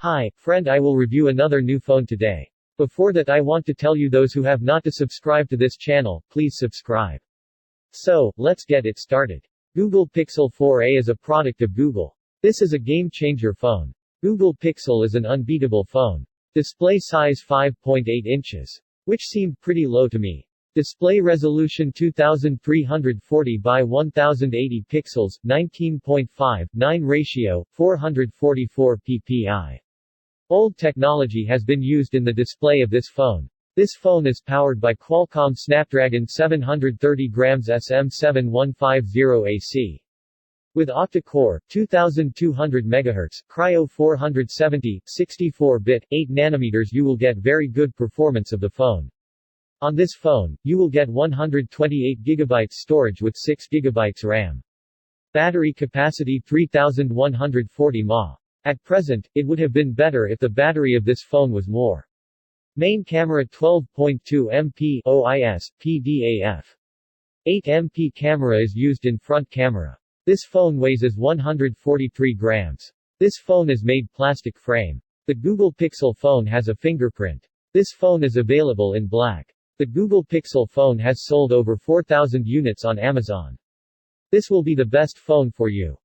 Hi, friend, I will review another new phone today. Before that, I want to tell you those who have not to subscribe to this channel, please subscribe. So, let's get it started. Google Pixel 4a is a product of Google. This is a game-changer phone. Google Pixel is an unbeatable phone. Display size 5.8 inches. Which seemed pretty low to me. Display resolution 2340 by 1080 pixels, 19.5:9 ratio, 444 ppi. Old technology has been used in the display of this phone. This phone is powered by Qualcomm Snapdragon 730 grams SM7150AC. With octa-core, 2200 MHz, Cryo 470, 64-bit, 8 nm, you will get very good performance of the phone. On this phone, you will get 128 GB storage with 6 GB RAM. Battery capacity 3140 mAh. At present, it would have been better if the battery of this phone was more. Main camera 12.2 MP OIS, PDAF. 8 MP camera is used in front camera. This phone weighs 143 grams. This phone is made plastic frame. The Google Pixel phone has a fingerprint. This phone is available in black. The Google Pixel phone has sold over 4,000 units on Amazon. This will be the best phone for you.